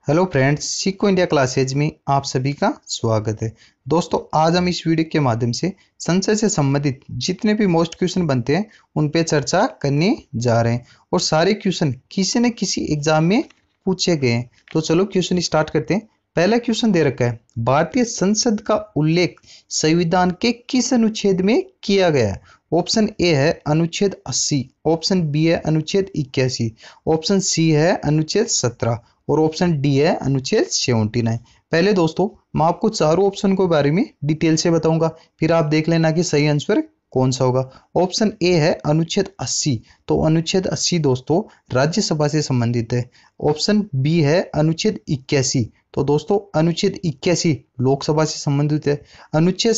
Hello friends, सीखो India classes में आप सभी का स्वागत है। दोस्तों, आज हम इस वीडियो के माध्यम से संसद से संबंधित जितने भी मोस्ट क्वेश्चन बनते हैं उन पे चर्चा करने जा रहे हैं और सारे क्वेश्चन किसी न किसी एग्जाम में पूछे गए हैं। तो चलो क्वेश्चन स्टार्ट करते हैं। पहला क्वेश्चन दे रखा है, भारतीय संसद का उल्लेख संविधान के किस अनुच्छेद में किया गया है? ऑप्शन ए है अनुच्छेद 80, ऑप्शन बी है अनुच्छेद 81, ऑप्शन सी है अनुच्छेद 17 और ऑप्शन डी है अनुच्छेद 79। पहले दोस्तों मैं आपको चारों ऑप्शन के बारे में डिटेल से बताऊंगा, फिर आप देख लेना कि सही आंसर कौन सा होगा। ऑप्शन ए है अनुच्छेद 80, तो अनुच्छेद 80 दोस्तों राज्यसभा से संबंधित है। ऑप्शन बी है अनुच्छेद 81, तो दोस्तों अनुच्छेद 81 लोकसभा से संबंधित है। अनुच्छेद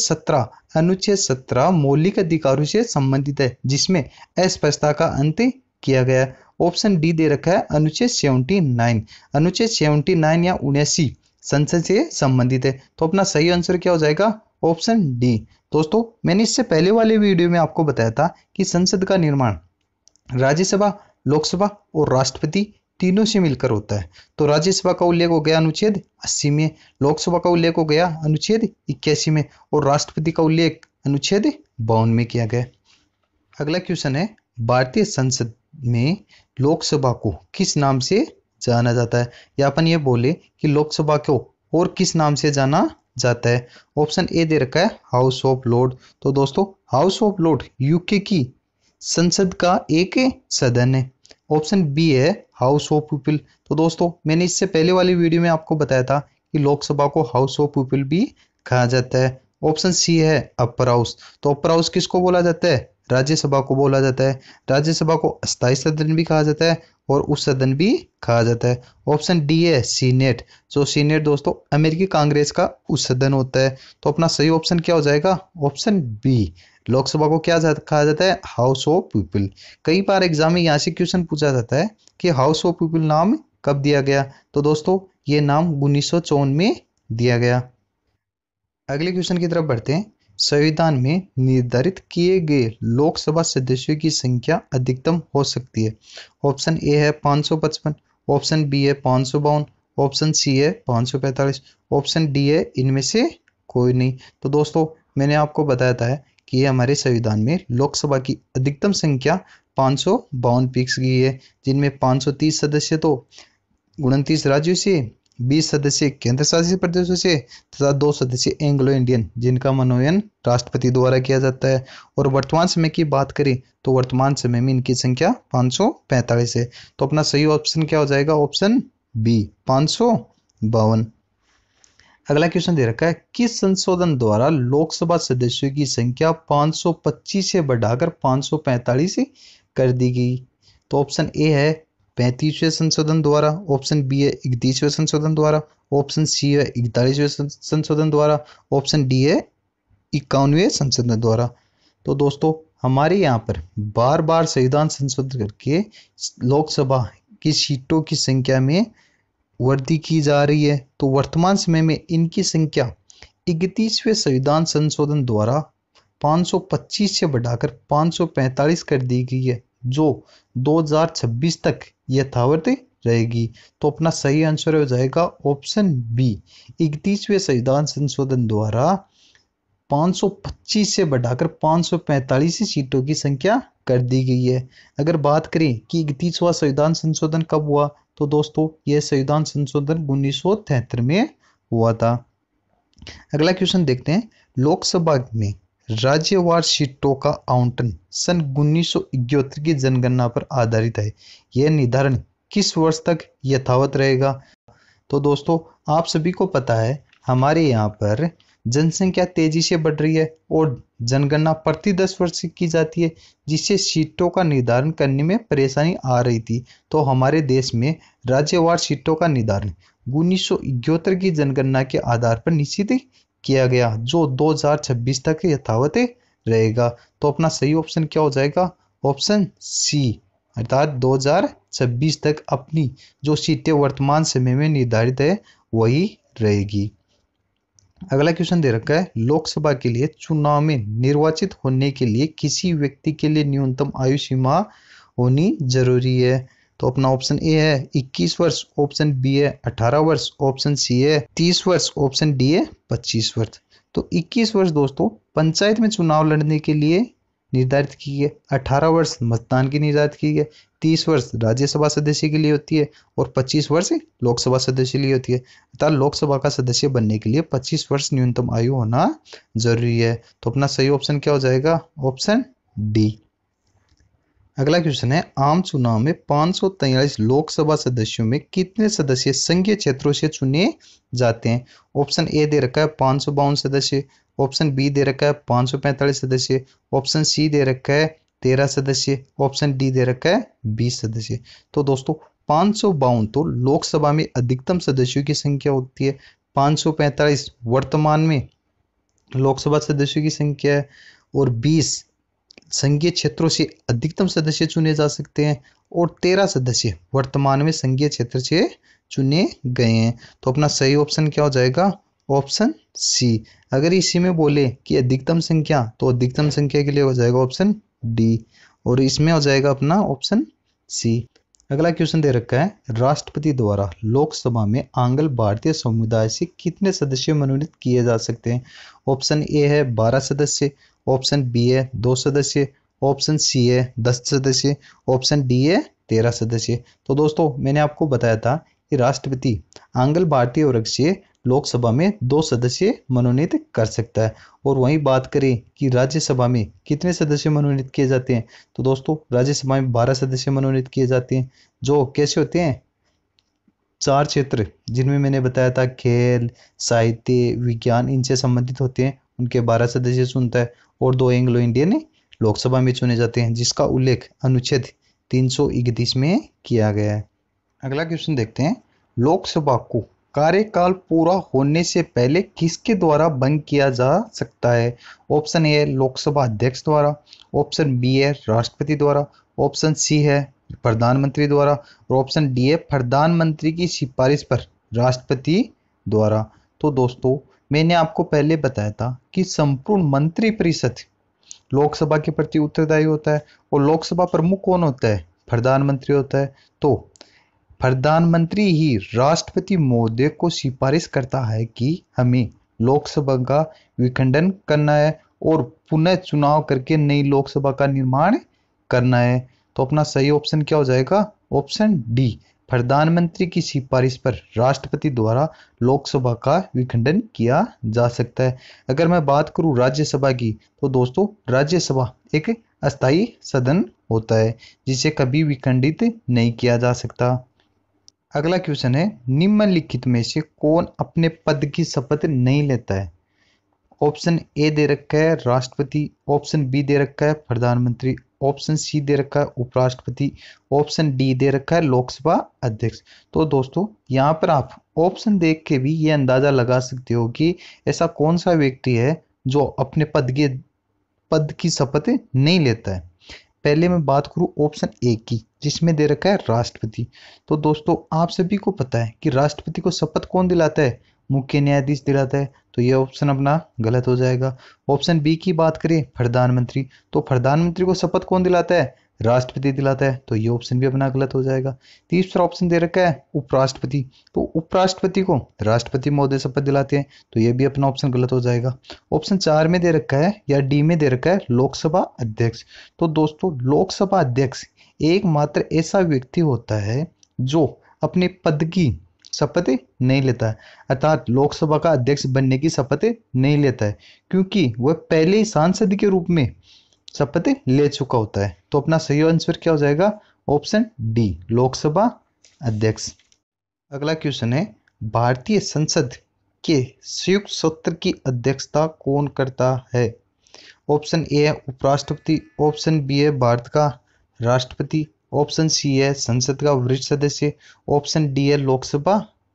17 मौलिक अधिकारों से संबंधित है, जिसमें अस्पष्टता का अंत किया गया है। ऑप्शन डी दे रखा है अनुच्छेद 79, अनुच्छेद 79 या 79 संसद से संबंधित है। तो अपना सही आंसर क्या हो जाएगा? Option D. दोस्तों मैंने इससे पहले वाले वीडियो में आपको बताया था कि संसद का निर्माण राज्यसभा, लोकसभा और राष्ट्रपति तीनों से मिलकर होता है। तो राज्यसभा का उल्लेख हो गया अनुच्छेद 80 में, लोकसभा का उल्लेख हो गया अनुच्छेद 81 में और राष्ट्रपति का उल्लेख अनुच्छेद 52 में किया गया। अगला क्वेश्चन है, भारतीय संसद में लोकसभा को किस नाम से जाना जाता है? या अपन ये बोले कि लोकसभा को और किस नाम से जाना जाता है? ऑप्शन ए दे रखा है हाउस ऑफ लॉर्ड, तो दोस्तों हाउस ऑफ लॉर्ड यूके की संसद का एक सदन है। ऑप्शन बी है हाउस ऑफ पीपल, तो दोस्तों मैंने इससे पहले वाली वीडियो में आपको बताया था कि लोकसभा को हाउस ऑफ पीपल भी कहा जाता है। ऑप्शन सी है अपर हाउस, तो अपर हाउस किसको बोला जाता है? राज्यसभा को बोला जाता है। राज्यसभा को अस्थायी सदन भी कहा जाता है और उस सदन भी कहा जाता है। ऑप्शन डी है सीनेट, जो सीनेट दोस्तों अमेरिकी कांग्रेस का उस सदन होता है। तो अपना सही ऑप्शन क्या हो जाएगा? Option B. लोकसभा को क्या कहा जाता है? House of people. कई बार एग्जाम में यहाँ से क्वेश्चन पूछा जाता है कि हाउस ऑफ पीपल नाम कब दिया गया? तो दोस्तों ये नाम 1954 में दिया गया। अगले क्वेश्चन की तरफ बढ़ते हैं। संविधान में निर्धारित किए गए लोकसभा सदस्यों की संख्या अधिकतम हो सकती है। ऑप्शन ए है 555, ऑप्शन बी है 552, ऑप्शन सी है 545, ऑप्शन डी है इनमें से कोई नहीं। तो दोस्तों मैंने आपको बताया था कि ये हमारे संविधान में लोकसभा की अधिकतम संख्या 552 फिक्स की है, जिनमें 530 सदस्य तो 29 राज्यों से, 20 सदस्य केंद्र शासित प्रदेशों से तथा 2 सदस्य एंग्लो इंडियन, जिनका मनोनयन राष्ट्रपति द्वारा किया जाता है। और वर्तमान समय की बात करें तो वर्तमान समय में इनकी संख्या 545 है। तो अपना सही ऑप्शन क्या हो जाएगा? Option B 552। अगला क्वेश्चन दे रखा है, किस संशोधन द्वारा लोकसभा सदस्यों की संख्या 525 से बढ़ाकर 545 कर दी गई? तो ऑप्शन ए है 35वें संशोधन द्वारा, ऑप्शन बी है 31वें संशोधन द्वारा, ऑप्शन सी है 41वें संशोधन द्वारा, ऑप्शन डी है 51वें संशोधन द्वारा। तो दोस्तों हमारे यहाँ पर बार बार संविधान संशोधन करके लोकसभा की सीटों की संख्या में वृद्धि की जा रही है। तो वर्तमान समय में इनकी संख्या 31वें संविधान संशोधन द्वारा 525 से बढ़ाकर 545 कर दी गई है, जो 2026 तक यथावत रहेगी। तो अपना सही आंसर हो जाएगा ऑप्शन बी। 31वें संविधान संशोधन द्वारा 525 से बढ़ाकर 545 सीटों की संख्या कर दी गई है। अगर बात करें कि 31वां संविधान संशोधन कब हुआ, तो दोस्तों यह संविधान संशोधन 1973 में हुआ था। अगला क्वेश्चन देखते हैं, लोकसभा में राज्यवार सीटों का आवंटन सन 1971 की जनगणना पर आधारित है। यह निर्धारण किस वर्ष तक यथावत रहेगा? तो दोस्तों आप सभी को पता है हमारे यहाँ पर जनसंख्या तेजी से बढ़ रही है और जनगणना प्रति 10 वर्ष की जाती है, जिससे सीटों का निर्धारण करने में परेशानी आ रही थी। तो हमारे देश में राज्यवार सीटों का निर्धारण 1971 की जनगणना के आधार पर निश्चित किया गया, जो 2026 तक यथावत रहेगा। तो अपना सही ऑप्शन क्या हो जाएगा? ऑप्शन सी, अर्थात 2026 तक अपनी जो सीटें वर्तमान समय में निर्धारित है वही रहेगी। अगला क्वेश्चन दे रखा है, लोकसभा के लिए चुनाव में निर्वाचित होने के लिए किसी व्यक्ति के लिए न्यूनतम आयु सीमा होनी जरूरी है। तो अपना ऑप्शन ए है 21 वर्ष, ऑप्शन बी है 18 वर्ष, ऑप्शन सी है 30 वर्ष, ऑप्शन डी है 25 वर्ष। तो 21 वर्ष दोस्तों पंचायत में चुनाव लड़ने के लिए निर्धारित की है, 18 वर्ष मतदान की निर्धारित की है, 30 वर्ष राज्यसभा सदस्य के लिए होती है और 25 वर्ष लोकसभा सदस्य के लिए होती है। अर्थात लोकसभा का सदस्य बनने के लिए 25 वर्ष न्यूनतम आयु होना जरूरी है। तो अपना सही ऑप्शन क्या हो जाएगा? Option D. अगला क्वेश्चन है, आम चुनाव में 543 लोकसभा सदस्यों में कितने सदस्य संघीय क्षेत्रों से चुने जाते हैं? ऑप्शन ए दे रखा है 552 सदस्य, ऑप्शन बी दे रखा है 545 सदस्य, ऑप्शन सी दे रखा है 13 सदस्य, ऑप्शन डी दे रखा है 20 सदस्य। तो दोस्तों 552 तो लोकसभा में अधिकतम सदस्यों की संख्या होती है, 545 वर्तमान में लोकसभा सदस्यों की संख्या है और 20 संघीय क्षेत्रों से अधिकतम सदस्य चुने जा सकते हैं और 13 सदस्य वर्तमान में संघीय क्षेत्र से चुने गए हैं। तो अपना सही ऑप्शन क्या हो जाएगा? Option C. अगर इसी में बोले कि अधिकतम संख्या, तो अधिकतम संख्या के लिए हो जाएगा ऑप्शन डी और इसमें हो जाएगा अपना ऑप्शन सी। अगला क्वेश्चन दे रखा है, राष्ट्रपति द्वारा लोकसभा में आंग्ल भारतीय समुदाय से कितने सदस्य मनोनीत किए जा सकते हैं? ऑप्शन ए है 12 सदस्य, ऑप्शन बी है 2 सदस्य, ऑप्शन सी है 10 सदस्य, ऑप्शन डी है 13 सदस्य। तो दोस्तों मैंने आपको बताया था कि राष्ट्रपति आंग्ल भारतीय वर्ग से लोकसभा में 2 सदस्य मनोनीत कर सकता है। और वहीं बात करें कि राज्यसभा में कितने सदस्य मनोनीत किए जाते हैं, तो दोस्तों राज्यसभा में 12 सदस्य मनोनीत किए जाते हैं, जो कैसे होते हैं? 4 क्षेत्र जिनमें मैंने बताया था खेल, साहित्य, विज्ञान, इनसे संबंधित होते हैं, उनके 12 सदस्य चुनता है और 2 एंग्लो इंडियन लोकसभा में चुने जाते हैं, जिसका उल्लेख अनुच्छेद 331 में किया गया है। अगला क्वेश्चन देखते हैं, लोकसभा को कार्यकाल पूरा होने से पहले किसके द्वारा भंग किया जा सकता है? ऑप्शन ए है लोकसभा अध्यक्ष द्वारा, ऑप्शन बी है राष्ट्रपति द्वारा, ऑप्शन सी है प्रधानमंत्री द्वारा और ऑप्शन डी है प्रधानमंत्री की सिफारिश पर राष्ट्रपति द्वारा। तो दोस्तों मैंने आपको पहले बताया था कि संपूर्ण मंत्री परिषद लोकसभा के प्रति उत्तरदायी होता है और लोकसभा प्रमुख कौन होता है? प्रधानमंत्री होता है। तो प्रधानमंत्री ही राष्ट्रपति महोदय को सिफारिश करता है कि हमें लोकसभा का विखंडन करना है और पुनः चुनाव करके नई लोकसभा का निर्माण करना है। तो अपना सही ऑप्शन क्या हो जाएगा? ऑप्शन डी, प्रधानमंत्री की सिफारिश पर राष्ट्रपति द्वारा लोकसभा का विखंडन किया जा सकता है। अगर मैं बात करूं राज्यसभा की, तो दोस्तों राज्यसभा एक अस्थायी सदन होता है जिसे कभी विखंडित नहीं किया जा सकता। अगला क्वेश्चन है, निम्नलिखित में से कौन अपने पद की शपथ नहीं लेता है? ऑप्शन ए दे रखा है राष्ट्रपति, ऑप्शन बी दे रखा है प्रधानमंत्री, ऑप्शन सी दे रखा है उपराष्ट्रपति, ऑप्शन डी दे रखा है लोकसभा अध्यक्ष। तो दोस्तों यहाँ पर आप ऑप्शन देख के भी ये अंदाजा लगा सकते हो कि ऐसा कौन सा व्यक्ति है जो अपने पद की शपथ नहीं लेता है। पहले मैं बात करूं ऑप्शन ए की, जिसमें दे रखा है राष्ट्रपति। तो दोस्तों आप सभी को पता है कि राष्ट्रपति को शपथ कौन दिलाता है? मुख्य न्यायाधीश दिलाता है। तो ये ऑप्शन अपना गलत हो जाएगा। ऑप्शन बी की बात करें प्रधानमंत्री, तो प्रधानमंत्री को शपथ कौन दिलाता है? राष्ट्रपति दिलाता है। तो ये ऑप्शन भी अपना गलत हो जाएगा। तीसरा ऑप्शन दे रखा है उपराष्ट्रपति, तो उपराष्ट्रपति को राष्ट्रपति महोदय शपथ दिलाते हैं। तो ये भी अपना ऑप्शन गलत हो जाएगा। ऑप्शन 4 में दे रखा है या डी में दे रखा है लोकसभा अध्यक्ष। तो दोस्तों लोकसभा अध्यक्ष एकमात्र ऐसा व्यक्ति होता है जो अपने पद की शपथ नहीं लेता है, अर्थात लोकसभा का अध्यक्ष बनने की शपथ नहीं लेता है, क्योंकि वह पहले ही सांसद के रूप में शपथ ले चुका होता है। तो अपना सही आंसर क्या हो जाएगा? ऑप्शन डी, लोकसभा अध्यक्ष। अगला क्वेश्चन है, भारतीय संसद के संयुक्त सत्र की अध्यक्षता कौन करता है? ऑप्शन ए है उपराष्ट्रपति, ऑप्शन बी है भारत का राष्ट्रपति, ऑप्शन सी है संसद का वरिष्ठ सदस्य, ऑप्शन डी है लोकसभा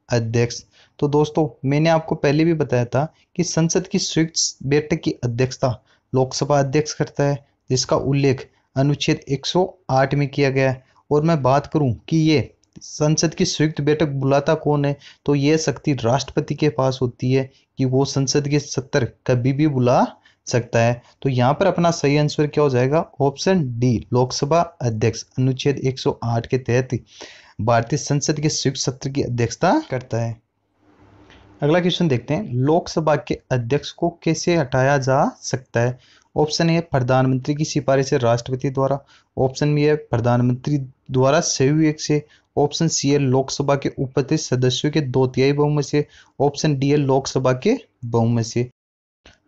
अध्यक्ष। तो दोस्तों मैंने आपको पहले भी बताया था कि संसद की संयुक्त बैठक की अध्यक्षता लोकसभा अध्यक्ष करता है, जिसका उल्लेख अनुच्छेद 108 में किया गया है। और मैं बात करूं कि ये संसद की संयुक्त बैठक बुलाता कौन है, तो यह शक्ति राष्ट्रपति के पास होती है कि वो संसद के सत्र कभी भी बुला सकता है। तो यहाँ पर अपना सही आंसर क्या हो जाएगा? ऑप्शन डी, लोकसभा अध्यक्ष अनुच्छेद 108 के तहत भारतीय संसद के संयुक्त सत्र की अध्यक्षता करता है। अगला क्वेश्चन देखते हैं, लोकसभा के अध्यक्ष को कैसे हटाया जा सकता है? ऑप्शन ए, प्रधानमंत्री की सिफारिश से राष्ट्रपति द्वारा। ऑप्शन बी है प्रधानमंत्री द्वारा संविधान से। ऑप्शन सी है लोकसभा के उपस्थित सदस्यों के 2/3 बहुमत से। ऑप्शन डी है लोकसभा के बहुमत से।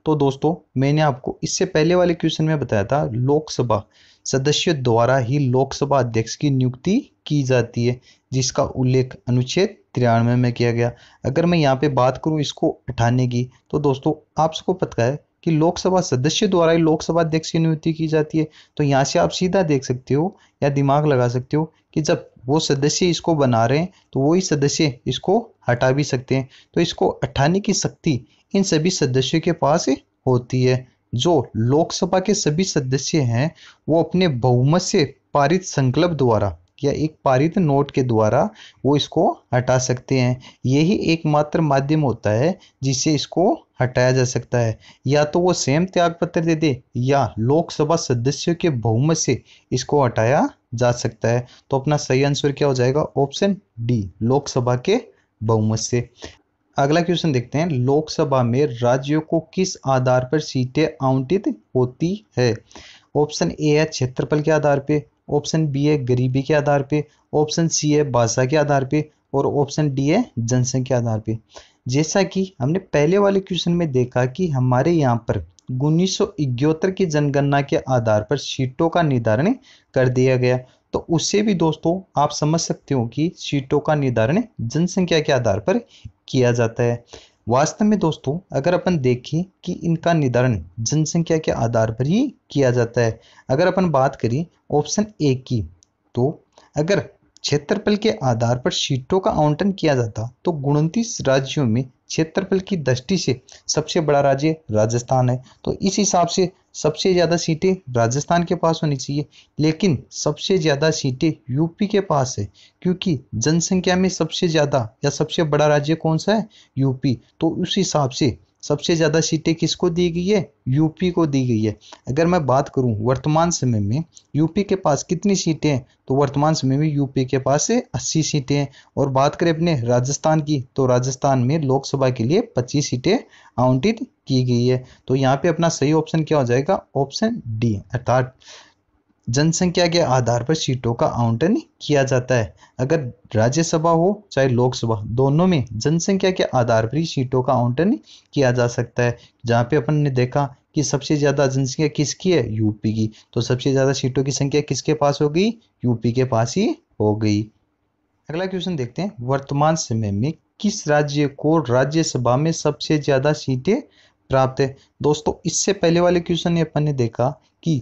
तो दोस्तों, मैंने आपको इससे पहले वाले क्वेश्चन में बताया था लोकसभा सदस्यों द्वारा ही लोकसभा अध्यक्ष की नियुक्ति की जाती है, जिसका उल्लेख अनुच्छेद 93 में किया गया। अगर मैं यहाँ पे बात करूँ इसको हटाने की, तो दोस्तों आप सबको पता है कि लोकसभा सदस्य द्वारा ही लोकसभा अध्यक्ष की नियुक्ति की जाती है। तो यहाँ से आप सीधा देख सकते हो या दिमाग लगा सकते हो कि जब वो सदस्य इसको बना रहे हैं तो वही सदस्य इसको हटा भी सकते हैं। तो इसको हटाने की शक्ति इन सभी सदस्यों के पास होती है। जो लोकसभा के सभी सदस्य हैं वो अपने बहुमत से पारित संकल्प द्वारा या एक पारित नोट के द्वारा वो इसको हटा सकते हैं। यही एकमात्र माध्यम होता है जिससे इसको हटाया जा सकता है। या तो वो स्वयं त्याग पत्र दे दे या लोकसभा सदस्यों के बहुमत से इसको हटाया जा सकता है। तो अपना सही आंसर क्या हो जाएगा? ऑप्शन डी, लोकसभा के बहुमत से। अगला क्वेश्चन देखते हैं, लोकसभा में राज्यों को किस आधार पर सीटें आवंटित होती है? ऑप्शन ए है क्षेत्रफल के आधार पे। ऑप्शन बी है गरीबी के आधार पे। ऑप्शन सी है भाषा के आधार पे। और ऑप्शन डी है जनसंख्या के आधार पे। जैसा कि हमने पहले वाले क्वेश्चन में देखा कि हमारे यहाँ पर 1971 की जनगणना के आधार पर सीटों का निर्धारण कर दिया गया। तो उससे भी दोस्तों आप समझ सकते हो कि सीटों का निर्धारण जनसंख्या के आधार पर किया जाता है। वास्तव में दोस्तों अगर अपन देखें कि इनका निर्धारण जनसंख्या के आधार पर ही किया जाता है। अगर अपन बात करें ऑप्शन ए की, तो अगर क्षेत्रफल के आधार पर सीटों का आवंटन किया जाता तो 29 राज्यों में क्षेत्रफल की दृष्टि से सबसे बड़ा राज्य राजस्थान है। तो इस हिसाब से सबसे ज़्यादा सीटें राजस्थान के पास होनी चाहिए, लेकिन सबसे ज़्यादा सीटें यूपी के पास है, क्योंकि जनसंख्या में सबसे ज़्यादा या सबसे बड़ा राज्य कौन सा है? यूपी। तो उस हिसाब से सबसे ज़्यादा सीटें किसको दी गई है? यूपी को दी गई है। अगर मैं बात करूं वर्तमान समय में यूपी के पास कितनी सीटें हैं, तो वर्तमान समय में यूपी के पास 80 सीटें हैं। और बात करें अपने राजस्थान की, तो राजस्थान में लोकसभा के लिए 25 सीटें आवंटित की गई है। तो यहाँ पे अपना सही ऑप्शन क्या हो जाएगा? ऑप्शन डी, अर्थात जनसंख्या के आधार पर सीटों का आवंटन किया जाता है। अगर राज्यसभा हो चाहे लोकसभा, दोनों में जनसंख्या के आधार पर ही सीटों का आवंटन किया जा सकता है। जहाँ पे अपन ने देखा कि सबसे ज़्यादा जनसंख्या किसकी है? यूपी की। तो सबसे ज़्यादा सीटों की संख्या किसके पास हो गई? यूपी के पास ही हो गई। अगला क्वेश्चन देखते हैं, वर्तमान समय में किस राज्य को राज्यसभा में सबसे ज़्यादा सीटें प्राप्त है? दोस्तों इससे पहले वाले क्वेश्चन में अपन ने देखा कि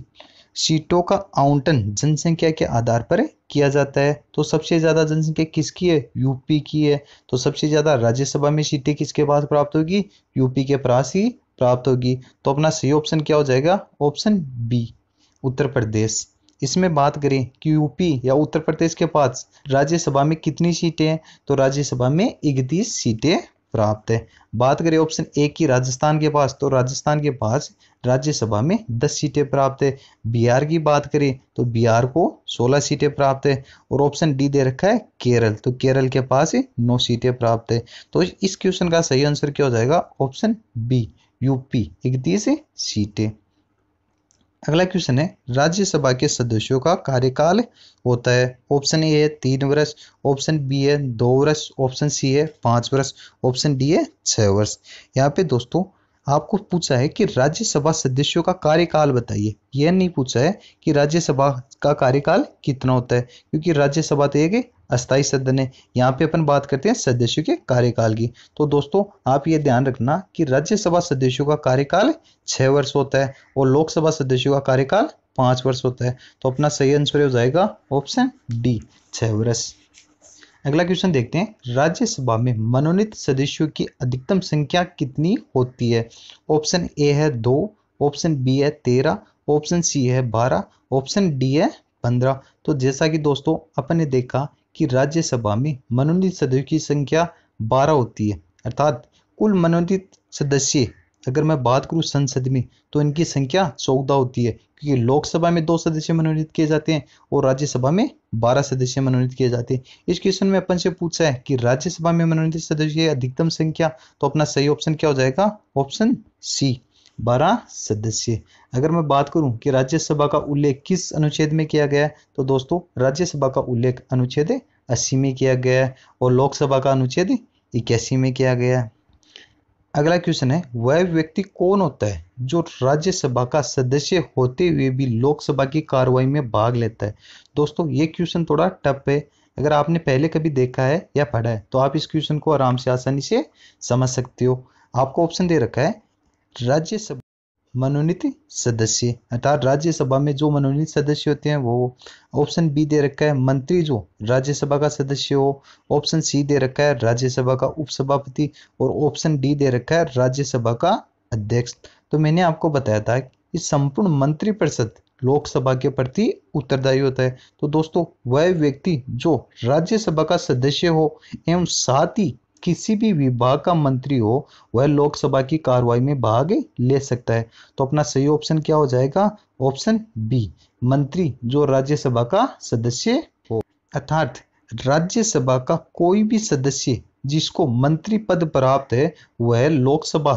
सीटों का आवंटन जनसंख्या के आधार पर किया जाता है। तो सबसे ज़्यादा जनसंख्या किसकी है? यूपी की है। तो सबसे ज़्यादा राज्यसभा में सीटें किसके पास प्राप्त होगी? यूपी के पास ही प्राप्त होगी। तो अपना सही ऑप्शन क्या हो जाएगा? Option B, Uttar Pradesh. इसमें बात करें कि यूपी या उत्तर प्रदेश के पास राज्यसभा में कितनी सीटें हैं, तो राज्यसभा में 31 सीटें प्राप्त है। बात करें ऑप्शन ए की राजस्थान के पास, तो राजस्थान के पास राज्यसभा में 10 सीटें प्राप्त है। बिहार की बात करें तो बिहार को 16 सीटें प्राप्त है। और ऑप्शन डी दे रखा है केरल, तो केरल के पास 9 सीटें प्राप्त है। तो इस क्वेश्चन का सही आंसर क्या हो जाएगा? ऑप्शन बी, यूपी 31 सीटें। अगला क्वेश्चन है, राज्यसभा के सदस्यों का कार्यकाल होता है। ऑप्शन ए है 3 वर्ष। ऑप्शन बी है 2 वर्ष। ऑप्शन सी है 5 वर्ष। ऑप्शन डी है 6 वर्ष। यहाँ पे दोस्तों आपको पूछा है कि राज्यसभा सदस्यों का कार्यकाल बताइए, यह नहीं पूछा है कि राज्यसभा का कार्यकाल कितना होता है, क्योंकि राज्यसभा तो एक अस्थायी सदन है। यहाँ पे अपन बात करते हैं सदस्यों के कार्यकाल की। तो दोस्तों आप ये ध्यान रखना कि राज्यसभा सदस्यों का कार्यकाल 6 वर्ष होता है और लोकसभा सदस्यों का कार्यकाल 5 वर्ष होता है। तो अपना सही आंसर हो जाएगा ऑप्शन डी, 6 वर्ष। अगला क्वेश्चन देखते हैं, राज्यसभा में मनोनीत सदस्यों की अधिकतम संख्या कितनी होती है? ऑप्शन ए है 2। ऑप्शन बी है 13। ऑप्शन सी है 12। ऑप्शन डी है 15। तो जैसा कि दोस्तों अपन ने देखा कि राज्यसभा में मनोनीत सदस्यों की संख्या 12 होती है, अर्थात कुल मनोनीत सदस्य अगर मैं बात करूं संसद में तो इनकी संख्या 14 होती है, क्योंकि लोकसभा में 2 सदस्य मनोनीत किए जाते हैं और राज्यसभा में 12 सदस्य मनोनीत किए जाते हैं। इस क्वेश्चन में अपन से पूछा है कि राज्यसभा में मनोनीत सदस्य की अधिकतम संख्या, तो अपना सही ऑप्शन क्या हो जाएगा? ऑप्शन सी, 12 सदस्य। अगर मैं बात करूं कि राज्यसभा का उल्लेख किस अनुच्छेद में किया गया है, तो दोस्तों राज्यसभा का उल्लेख अनुच्छेद 80 में किया गया है और लोकसभा का अनुच्छेद 81 में किया गया है। अगला क्वेश्चन है, वह व्यक्ति कौन होता है जो राज्यसभा का सदस्य होते हुए भी लोकसभा की कार्रवाई में भाग लेता है? दोस्तों ये क्वेश्चन थोड़ा टफ है। अगर आपने पहले कभी देखा है या पढ़ा है तो आप इस क्वेश्चन को आराम से आसानी से समझ सकते हो। आपको ऑप्शन दे रखा है राज्यसभा मनोनीत सदस्य, अर्थात राज्यसभा में जो मनोनीत सदस्य होते हैं वो। ऑप्शन बी दे रखा है मंत्री जो राज्यसभा का सदस्य हो। ऑप्शन सी दे रखा है राज्यसभा का उपसभापति और ऑप्शन डी दे रखा है राज्यसभा का अध्यक्ष। तो मैंने आपको बताया था कि संपूर्ण मंत्रिपरिषद लोकसभा के प्रति उत्तरदायी होता है। तो दोस्तों वह व्यक्ति जो राज्यसभा का सदस्य हो एवं साथ ही किसी भी विभाग का मंत्री हो वह लोकसभा की कार्रवाई में भाग ले सकता है। तो अपना सही ऑप्शन क्या हो जाएगा? ऑप्शन बी, मंत्री जो राज्यसभा का सदस्य हो। अर्थात राज्यसभा का कोई भी सदस्य जिसको मंत्री पद प्राप्त है वह लोकसभा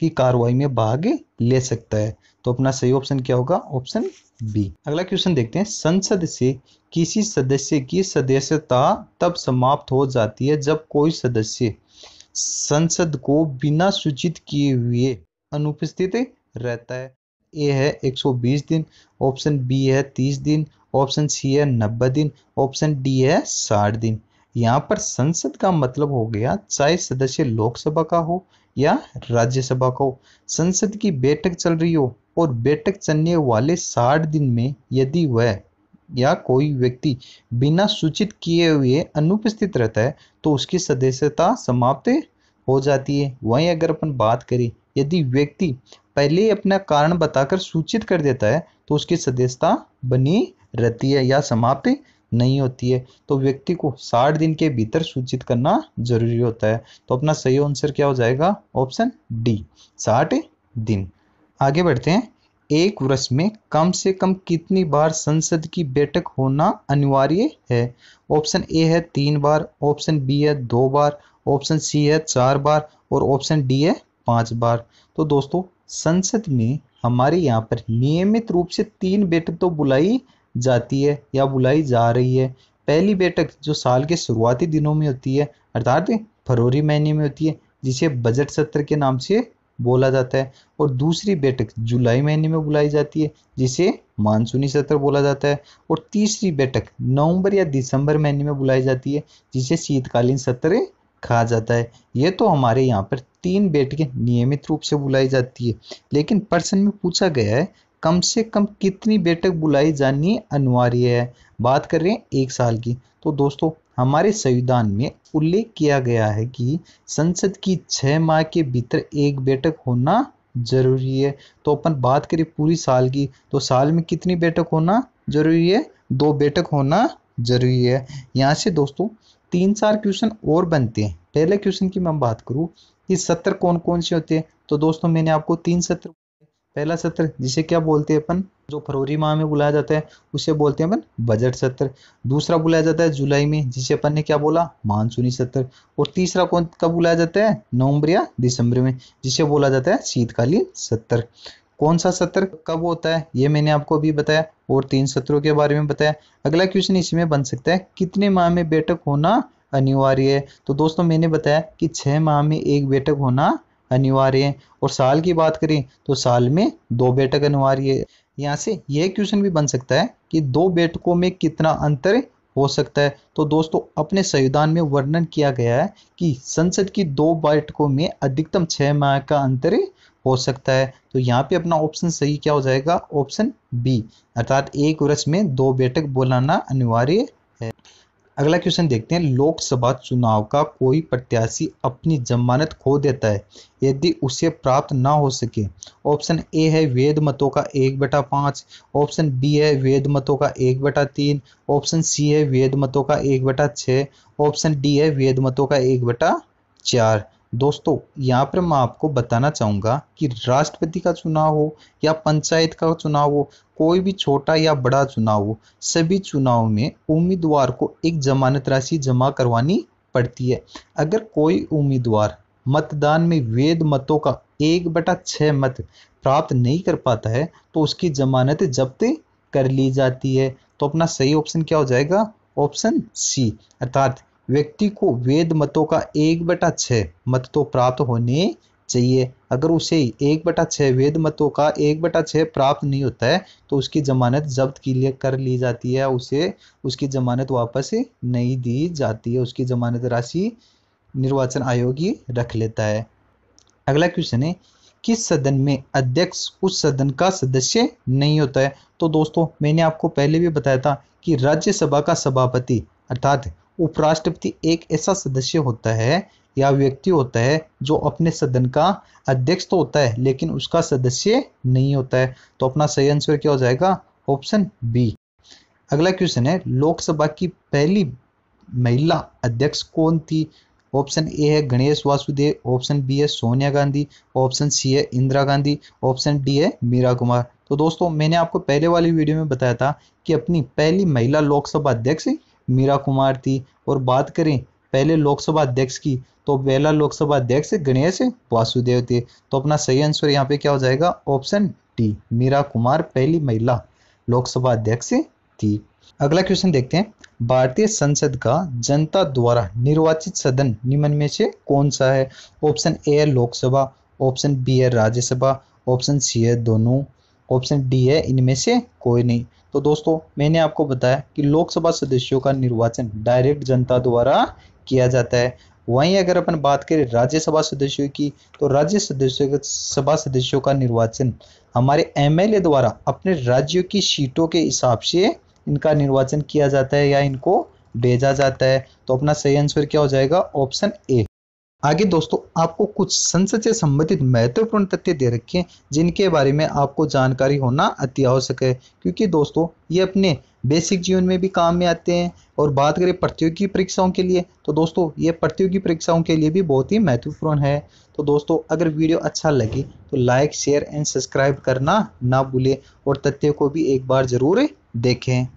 की कार्रवाई में भाग ले सकता है। तो अपना सही ऑप्शन क्या होगा? Option B. अगला क्वेश्चन देखते हैं, संसद से किसी सदस्य की सदस्यता तब समाप्त हो जाती है जब कोई सदस्य संसद को बिना सूचित किए हुए अनुपस्थित रहता है। ए है 120 दिन, ऑप्शन बी है 30 दिन, ऑप्शन सी है 90 दिन, ऑप्शन डी है 60 दिन। यहाँ पर संसद का मतलब हो गया चाहे सदस्य लोकसभा का हो या राज्यसभा का हो। संसद की बैठक चल रही हो और बैठक चलने वाले 60 दिन में यदि वह या कोई व्यक्ति बिना सूचित किए हुए अनुपस्थित रहता है तो उसकी सदस्यता समाप्त हो जाती है। वहीं अगर अपन बात करें यदि व्यक्ति पहले ही अपना कारण बताकर सूचित कर देता है तो उसकी सदस्यता बनी रहती है या समाप्त नहीं होती है। तो व्यक्ति को 60 दिन के भीतर सूचित करना जरूरी होता है। तो अपना सही आंसर क्या हो जाएगा? ऑप्शन डी, 60 दिन। आगे बढ़ते हैं, एक वर्ष में कम से कम कितनी बार संसद की बैठक होना अनिवार्य है? ऑप्शन ए है 3 बार, ऑप्शन बी है 2 बार, ऑप्शन सी है 4 बार और ऑप्शन डी है 5 बार। तो दोस्तों संसद में हमारे यहाँ पर नियमित रूप से 3 बैठक तो बुलाई जाती है या बुलाई जा रही है। पहली बैठक जो साल के शुरुआती दिनों में होती है अर्थात फरवरी महीने में होती है जिसे बजट सत्र के नाम से बोला जाता है, और दूसरी बैठक जुलाई महीने में बुलाई जाती है जिसे मानसूनी सत्र बोला जाता है, और तीसरी बैठक नवंबर या दिसंबर महीने में बुलाई जाती है जिसे शीतकालीन सत्र कहा जाता है। ये तो हमारे यहाँ पर 3 बैठकें नियमित रूप से बुलाई जाती है, लेकिन प्रश्न में पूछा गया है कम से कम कितनी बैठक बुलाई जानी अनिवार्य है। बात कर रहे हैं 1 साल की। तो दोस्तों हमारे संविधान में उल्लेख किया गया है कि संसद की 6 माह के भीतर एक बैठक होना जरूरी है। तो अपन बात करें पूरी साल की तो साल में कितनी बैठक होना जरूरी है? 2 बैठक होना जरूरी है। यहाँ से दोस्तों 3-4 क्वेश्चन और बनते हैं। पहले क्वेश्चन की मैं बात करूँ कि सत्र कौन कौन से होते हैं, तो दोस्तों मैंने आपको 3 सत्र, पहला सत्र जिसे क्या बोलते हैं अपन, जो फरवरी माह में बुलाया जाता है उसे बोलते हैं अपन बजट सत्र। दूसरा बुलाया जाता है जुलाई में जिसे अपन ने क्या बोला, मानसूनी सत्र। और तीसरा कौन कब बुलाया जाता है, नवंबर या दिसंबर में, जिसे बोला जाता है शीतकालीन सत्र। कौन सा सत्र कब होता है ये मैंने आपको अभी बताया और 3 सत्रों के बारे में बताया। अगला क्वेश्चन इसमें बन सकता है कितने माह में बैठक होना अनिवार्य है, तो दोस्तों मैंने बताया कि 6 माह में एक बैठक होना अनिवार्य है। और साल की बात करें तो साल में 2 बैठक अनिवार्य है। यहाँ से यह क्वेश्चन भी बन सकता है कि 2 बैठकों में कितना अंतर हो सकता है। तो दोस्तों अपने संविधान में वर्णन किया गया है कि संसद की 2 बैठकों में अधिकतम 6 माह का अंतर हो सकता है। तो यहाँ पे अपना ऑप्शन सही क्या हो जाएगा, ऑप्शन बी, अर्थात एक वर्ष में 2 बैठक बुलाना अनिवार्य है। अगला क्वेश्चन देखते हैं, लोकसभा चुनाव का कोई प्रत्याशी अपनी जमानत खो देता है यदि उसे प्राप्त ना हो सके। ऑप्शन ए है वैध मतों का 1/5, ऑप्शन बी है वैध मतों का 1/3, ऑप्शन सी है वैध मतों का 1/6, ऑप्शन डी है वैध मतों का 1/4। दोस्तों यहाँ पर मैं आपको बताना चाहूँगा कि राष्ट्रपति का चुनाव हो या पंचायत का चुनाव हो, कोई भी छोटा या बड़ा चुनाव हो, सभी चुनाव में उम्मीदवार को एक जमानत राशि जमा करवानी पड़ती है। अगर कोई उम्मीदवार मतदान में वैध मतों का 1/6 मत प्राप्त नहीं कर पाता है तो उसकी जमानत जब्त कर ली जाती है। तो अपना सही ऑप्शन क्या हो जाएगा? ऑप्शन सी, अर्थात व्यक्ति को वैध मतों का 1/6 मत तो प्राप्त होने चाहिए। अगर उसे 1/6 वैध मतों का 1/6 प्राप्त नहीं होता है तो उसकी जमानत जब्त कर ली जाती है, उसे उसकी जमानत वापस नहीं दी जाती है, उसकी जमानत राशि निर्वाचन आयोग ही रख लेता है। अगला क्वेश्चन है, किस सदन में अध्यक्ष उस सदन का सदस्य नहीं होता है? तो दोस्तों मैंने आपको पहले भी बताया था कि राज्यसभा का सभापति अर्थात उपराष्ट्रपति एक ऐसा सदस्य होता है या व्यक्ति होता है जो अपने सदन का अध्यक्ष तो होता है लेकिन उसका सदस्य नहीं होता है। तो अपना सही आंसर क्या हो जाएगा? Option B. अगला क्वेश्चन है, लोकसभा की पहली महिला अध्यक्ष कौन थी? ऑप्शन ए है गणेश वासुदेव, ऑप्शन बी है सोनिया गांधी, ऑप्शन सी है इंदिरा गांधी, ऑप्शन डी है मीरा कुमार। तो दोस्तों मैंने आपको पहले वाली वीडियो में बताया था कि अपनी पहली महिला लोकसभा अध्यक्ष मीरा कुमार थी। और बात करें पहले लोकसभा अध्यक्ष की तो पहला लोकसभा अध्यक्ष गणेश वासुदेव थे। तो अपना सही आंसर यहाँ पे क्या हो जाएगा? ऑप्शन डी, मीरा कुमार पहली महिला लोकसभा अध्यक्ष थी। अगला क्वेश्चन देखते हैं, भारतीय संसद का जनता द्वारा निर्वाचित सदन निम्न में से कौन सा है? ऑप्शन ए है लोकसभा, ऑप्शन बी है राज्यसभा, ऑप्शन सी है दोनों, ऑप्शन डी है इनमें से कोई नहीं। तो दोस्तों मैंने आपको बताया कि लोकसभा सदस्यों का निर्वाचन डायरेक्ट जनता द्वारा किया जाता है। वहीं अगर अपन बात करें राज्यसभा सदस्यों की तो सभा सदस्यों का निर्वाचन हमारे एमएलए द्वारा अपने राज्यों की सीटों के हिसाब से इनका निर्वाचन किया जाता है या इनको भेजा जाता है। तो अपना सही आंसर क्या हो जाएगा? Option A. आगे दोस्तों आपको कुछ संसद से संबंधित महत्वपूर्ण तथ्य दे रखे हैं जिनके बारे में आपको जानकारी होना अति आवश्यक है, क्योंकि दोस्तों ये अपने बेसिक जीवन में भी काम में आते हैं। और बात करें प्रतियोगी परीक्षाओं के लिए तो दोस्तों ये प्रतियोगी परीक्षाओं के लिए भी बहुत ही महत्वपूर्ण है। तो दोस्तों अगर वीडियो अच्छा लगे तो लाइक शेयर एंड सब्सक्राइब करना ना भूलें और तथ्य को भी एक बार जरूर देखें।